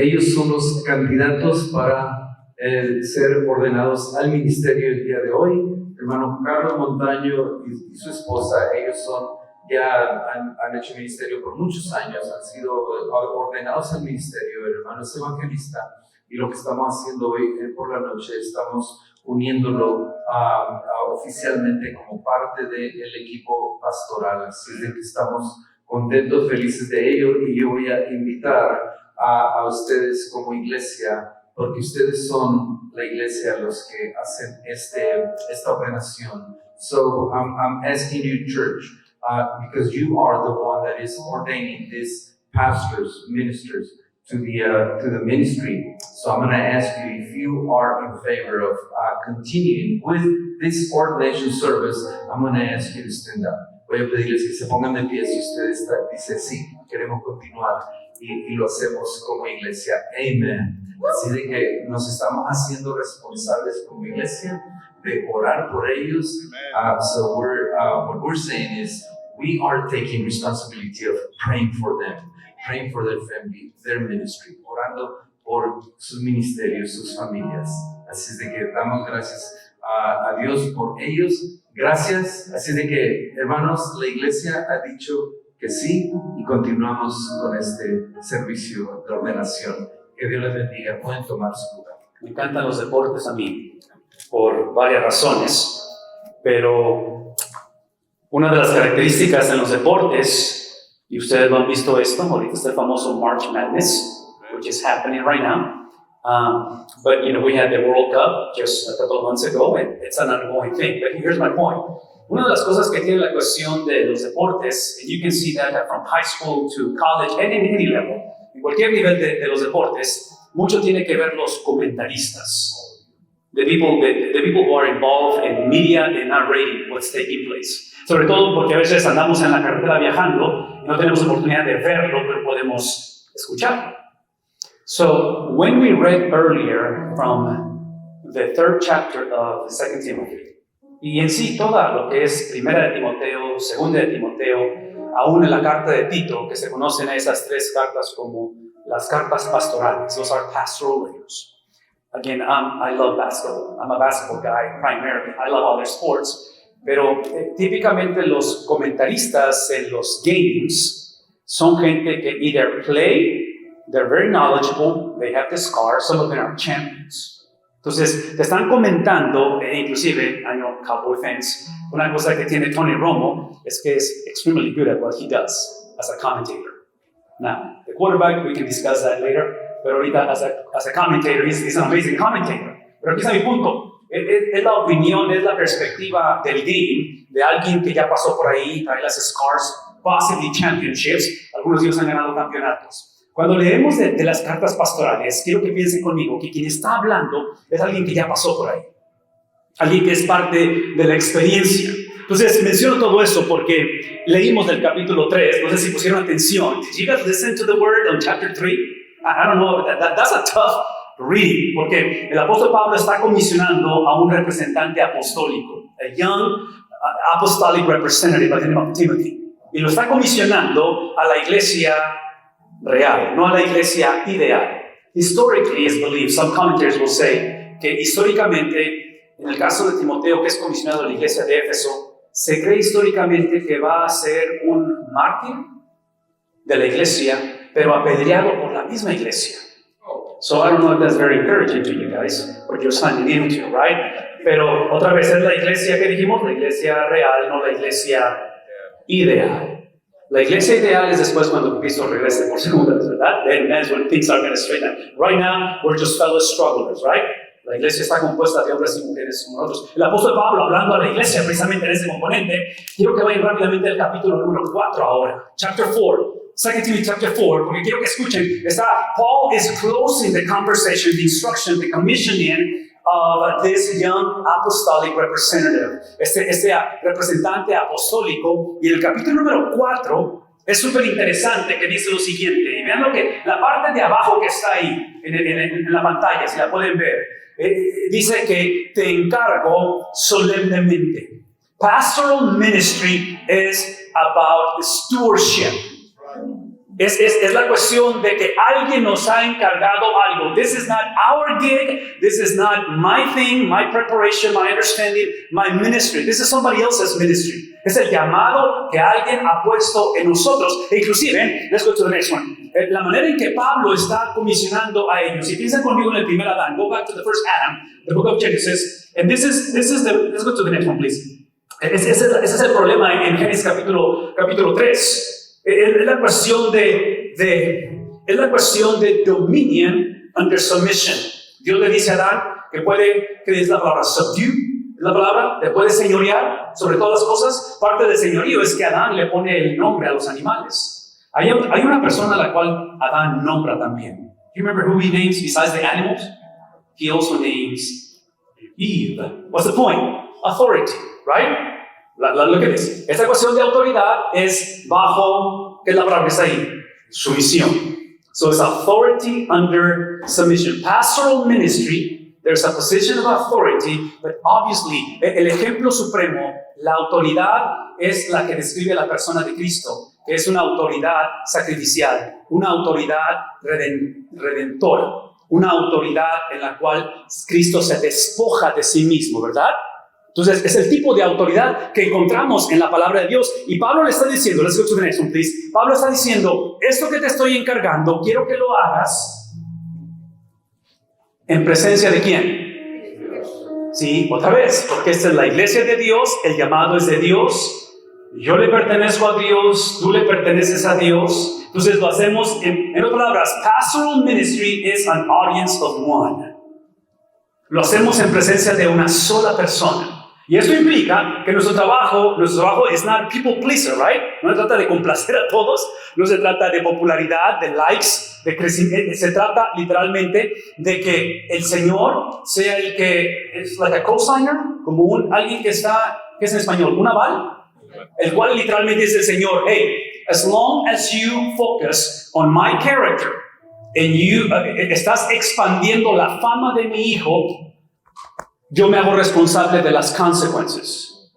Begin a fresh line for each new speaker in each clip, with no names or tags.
ellos son los candidatos para ser ordenados al ministerio el día de hoy. Hermano Carlos Montaño y su esposa, ellos han hecho ministerio por muchos años, han sido ordenados al ministerio. El hermano es evangelista, y lo que estamos haciendo hoy por la noche, estamos uniéndolo oficialmente como parte del equipo pastoral. Así es de que estamos contentos, felices de ello, y yo voy a invitar a ustedes como iglesia, porque ustedes son la iglesia los que hacen esta ordenación. So I'm asking you, church, because you are the one that is ordaining these pastors, ministers to the ministry. So I'm going to ask you if you are in favor of continuing with this ordination service. I'm going to ask you to stand up. Voy a pedirles que se pongan de pie si ustedes dicen sí, queremos continuar y lo hacemos como iglesia. Amen. Así de que nos estamos haciendo responsables como iglesia de orar por ellos. So what we're saying is we are taking responsibility of praying for them, praying for their family, their ministry, orando por sus ministerios, sus familias. Así de que damos gracias a Dios por ellos. Gracias. Así de que, hermanos, la iglesia ha dicho que sí, y continuamos con este servicio de ordenación. Que Dios les bendiga. Pueden tomar su lugar.
Me encantan los deportes a mí, por varias razones, pero una de las características en los deportes, y ustedes lo han visto esto, ahorita está el famoso March Madness, which is happening right now. But we had the World Cup just a couple of months ago, and it's an ongoing thing. But here's my point. Una de las cosas que tiene la cuestión de los deportes, and you can see that from high school to college, and in any level, en cualquier nivel de los deportes, mucho tiene que ver los comentaristas. The people who are involved in media and narrating what's taking place. Sobre todo porque a veces andamos en la carretera viajando y no tenemos oportunidad de verlo, pero podemos escucharlo. So, when we read earlier from the 3rd chapter of 2 Timothy, y en sí toda lo que es Primera de Timoteo, Segunda de Timoteo, aún en la carta de Tito, que se conocen a esas 3 cartas como las cartas pastorales, those are pastoral letters. Again, I love basketball. I'm a basketball guy primarily. I love other sports. Pero típicamente los comentaristas en los games son gente que either play, they're very knowledgeable, they have the scars, some of them are champions. Entonces, te están comentando, inclusive, I know Cowboy fans, una cosa que tiene Tony Romo es que es extremely good at what he does as a commentator. Now, the quarterback, we can discuss that later, pero ahorita as a commentator, he's an amazing commentator. Pero aquí está mi punto. Es la opinión, es la perspectiva del game de alguien que ya pasó por ahí, trae las scars, possibly championships, algunos de ellos han ganado campeonatos. Cuando leemos de las cartas pastorales, quiero que piensen conmigo que quien está hablando es alguien que ya pasó por ahí, alguien que es parte de la experiencia. Entonces menciono todo eso porque leímos del capítulo 3, no sé si pusieron atención. Did you guys listen to the word on chapter 3? I don't know, that's a tough reading, porque el apóstol Pablo está comisionando a un representante apostólico, a young apostolic representative by the name of Timothy, y lo está comisionando a la iglesia real, no a la iglesia ideal. Historically, is believed, some commentators will say que históricamente, en el caso de Timoteo, que es comisionado a la iglesia de Éfeso, se cree históricamente que va a ser un mártir de la iglesia, pero apedreado por la misma iglesia. So I don't know if that's very encouraging to you guys, what you're signing into, right? Pero otra vez es la iglesia que dijimos, la iglesia real, no la iglesia ideal. La iglesia ideal es después cuando Cristo regrese por segunda vez, ¿verdad? Then that's when things are going to straighten out. Right now, we're just fellow strugglers, right? La iglesia está compuesta de hombres y mujeres como nosotros. El apóstol Pablo, hablando a la iglesia precisamente en ese componente, quiero que vayan rápidamente al capítulo número 4 ahora. Chapter 4. 2 Timothy chapter 4, porque quiero que escuchen. Paul is closing the conversation, the instruction, the commissioning of this young apostolic representative, este representante apostólico, y el capítulo número 4 es súper interesante, que dice lo siguiente, y vean la parte de abajo que está ahí en la pantalla, si la pueden ver, dice que te encargo solemnemente. Pastoral ministry is about stewardship. Es la cuestión de que alguien nos ha encargado algo. This is not our gig. This is not my thing, my preparation, my understanding, my ministry. This is somebody else's ministry. Es el llamado que alguien ha puesto en nosotros. E inclusive, let's go to the next one. La manera en que Pablo está comisionando a ellos. Si piensan conmigo en el primer Adán, go back to the first Adam, the book of Genesis. And this is let's go to the next one, please. Ese es el problema en Génesis capítulo 3. Es la cuestión de dominion under submission. Dios le dice a Adán que es la palabra subdue, es la palabra, le puede señorear sobre todas las cosas. Parte del señorío es que Adán le pone el nombre a los animales. Hay una persona a la cual Adán nombra también. You remember who he names besides the animals? He also names Eve. What's the point? Authority, right? Look at this. Esta cuestión de autoridad es bajo, ¿qué es la palabra que está ahí? Sumisión. So it's authority under submission. Pastoral ministry, there's a position of authority, but obviously, el ejemplo supremo, la autoridad es la que describe a la persona de Cristo, que es una autoridad sacrificial, una autoridad redentora, una autoridad en la cual Cristo se despoja de sí mismo, ¿verdad? Entonces, es el tipo de autoridad que encontramos en la palabra de Dios. Y Pablo le está diciendo, let's go to the next one, please. Pablo está diciendo, esto que te estoy encargando, quiero que lo hagas en presencia de ¿quién? Sí, otra vez, porque esta es la iglesia de Dios, el llamado es de Dios, yo le pertenezco a Dios, tú le perteneces a Dios. Entonces lo hacemos, en otras palabras, pastoral ministry is an audience of one. Lo hacemos en presencia de una sola persona. Y esto implica que nuestro trabajo es not people pleaser, right? No se trata de complacer a todos, no se trata de popularidad, de likes, de crecimiento. Se trata literalmente de que el Señor sea el que es like a co-signer, como alguien que está, ¿qué es en español? Un aval, el cual literalmente dice el Señor, hey, as long as you focus on my character and you estás expandiendo la fama de mi hijo, yo me hago responsable de las consecuencias.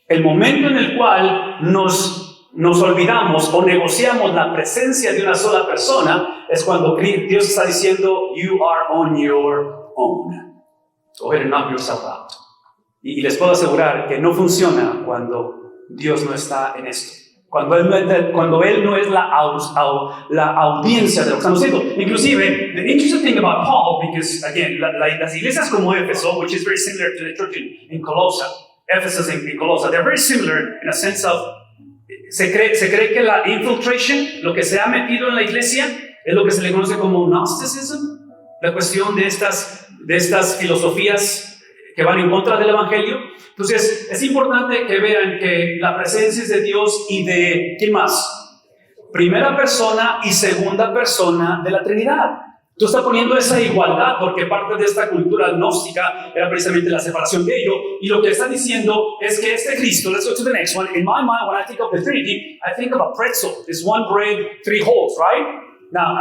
El momento en el cual nos olvidamos o negociamos la presencia de una sola persona es cuando Dios está diciendo, you are on your own. Go ahead and knock yourself out. Y les puedo asegurar que no funciona cuando Dios no está en esto. Cuando Él no es la audiencia de lo que estamos haciendo. Inclusive, the interesting thing about Paul, because again, las iglesias como Éfeso, which is very similar to the church in Colosa, Ephesus en Colosa, they're very similar in a sense of, se cree que la infiltration, lo que se ha metido en la iglesia, es lo que se le conoce como Gnosticism, la cuestión de estas filosofías que van en contra del Evangelio. Entonces, es importante que vean que la presencia es de Dios y de, ¿quién más? Primera persona y segunda persona de la Trinidad. Tú estás poniendo esa igualdad porque parte de esta cultura gnóstica era precisamente la separación de ello. Y lo que está diciendo es que este Cristo, let's go to the next one. In my mind, when I think of the Trinity, I think of a pretzel. It's one bread, three holes, right? Now,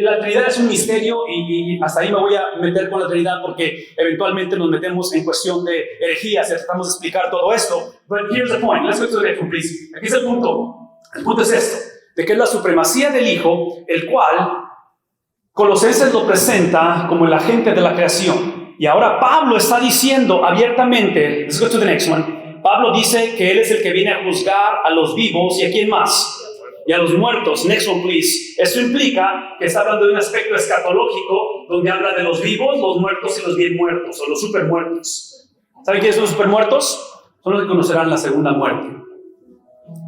la Trinidad es un misterio y hasta ahí me voy a meter con la Trinidad porque eventualmente nos metemos en cuestión de herejías y tratamos de explicar todo esto. But here's the point. Let's go to the next one, please. Aquí es el punto. El punto es esto, de que es la supremacía del Hijo, el cual Colosenses lo presenta como el agente de la creación. Y ahora Pablo está diciendo abiertamente, let's go to the next one. Pablo dice que Él es el que viene a juzgar a los vivos y a quién más. Y a los muertos. Next one, please. Esto implica que está hablando de un aspecto escatológico donde habla de los vivos, los muertos y los bien muertos, o los supermuertos. ¿Saben quiénes son los supermuertos? Son los que conocerán la segunda muerte.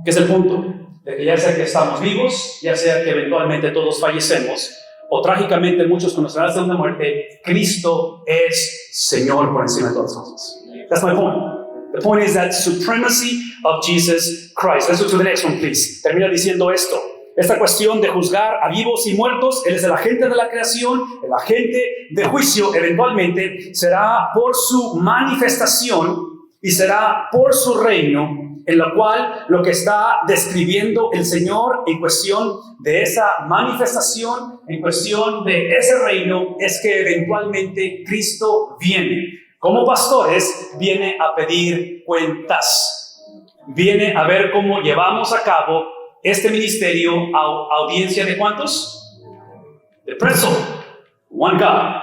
¿Qué es el punto? De que ya sea que estamos vivos, ya sea que eventualmente todos fallecemos, o trágicamente muchos conocerán la segunda muerte, Cristo es Señor por encima de todas las cosas. That's my point. The point is that supremacy of Jesus Christ. Let's go to the next one, please. Termina diciendo esto. Esta cuestión de juzgar a vivos y muertos, Él es el agente de la creación, el agente de juicio, eventualmente será por su manifestación y será por su reino, en lo cual lo que está describiendo el Señor en cuestión de esa manifestación, en cuestión de ese reino, es que eventualmente Cristo viene. Como pastores, viene a pedir cuentas. Viene a ver cómo llevamos a cabo este ministerio a audiencia de ¿cuántos? The pretzel, one God.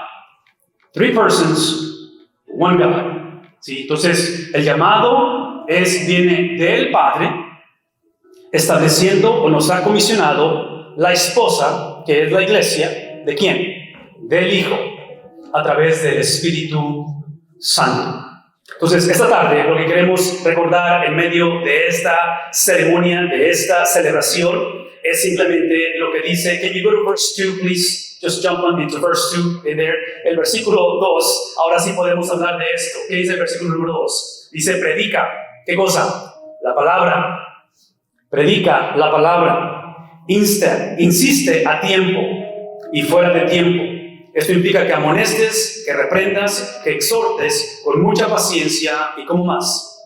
3 persons, one God. ¿Sí? Entonces, el llamado viene del Padre, estableciendo o nos ha comisionado la esposa, que es la iglesia, ¿de quién? Del Hijo, a través del Espíritu Santo. Entonces, esta tarde lo que queremos recordar en medio de esta ceremonia, de esta celebración, es simplemente lo que dice. Can you go to verse 2, please? Just jump on into verse 2 in there. El versículo 2, ahora sí podemos hablar de esto. ¿Qué dice el versículo número 2? Dice, predica. ¿Qué cosa? La palabra. Predica la palabra. Insiste a tiempo y fuera de tiempo. Esto implica que amonestes, que reprendas, que exhortes con mucha paciencia y ¿cómo más?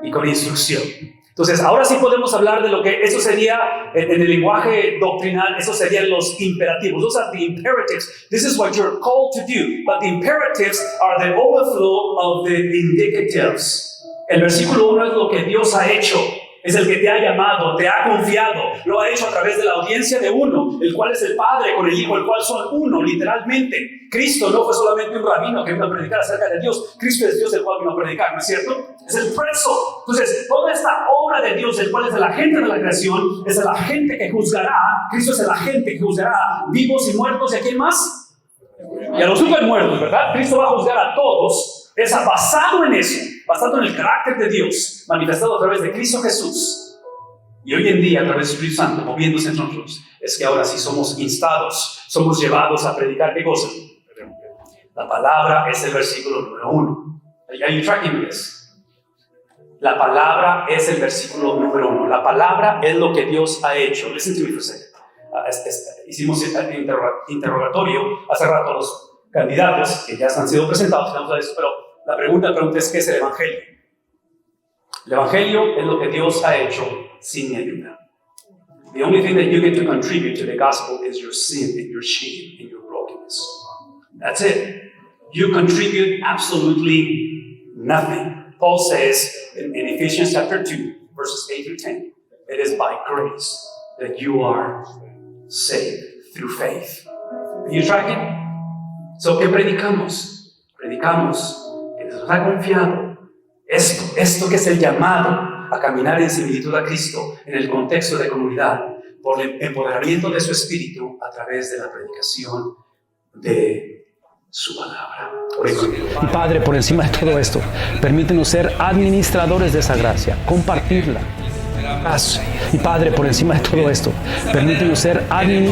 Y con instrucción. Entonces, ahora sí podemos hablar de lo que eso sería, en el lenguaje doctrinal, eso serían los imperativos. Those are the imperatives. This is what you're called to do. But the imperatives are the overflow of the indicatives. El versículo 1 es lo que Dios ha hecho. Es el que te ha llamado, te ha confiado. Lo ha hecho a través de la audiencia de uno, el cual es el Padre con el Hijo, el cual son uno, literalmente. Cristo no fue solamente un rabino que vino a predicar acerca de Dios. Cristo es Dios el cual vino a predicar, ¿no es cierto? Es el preso. Entonces, toda esta obra de Dios, el cual es el agente de la creación, es el agente que juzgará. Cristo es el agente que juzgará vivos y muertos. ¿Y a quién más? Y a los super muertos, ¿verdad? Cristo va a juzgar a todos. Es basado en eso, basado en el carácter de Dios, manifestado a través de Cristo Jesús. Y hoy en día, a través del Espíritu Santo, moviéndose entre nosotros, es que ahora sí somos instados, somos llevados a predicar ¿qué cosa? La palabra es el versículo número 1. Are you tracking this? La palabra es el versículo número 1. La palabra es lo que Dios ha hecho. Listen to me for a second. Hicimos el interrogatorio hace rato a los candidatos que ya han sido presentados, pero la pregunta es ¿qué es el Evangelio? El Evangelio es lo que Dios ha hecho sin mi ayuda. The only thing that you get to contribute to the gospel is your sin and your shame and your brokenness. That's it. You contribute absolutely nothing. Paul says in Ephesians chapter 2, verses 8 through 10, it is by grace that you are saved through faith. Are you tracking? So, ¿qué predicamos? Predicamos que Dios nos ha confiado esto que es el llamado a caminar en similitud a Cristo en el contexto de comunidad por el empoderamiento de su espíritu a través de la predicación de su palabra.
Y Padre, por encima de todo esto, permítenos ser administradores de esa gracia, compartirla. Y Padre, por encima de todo esto, permítenos ser administradores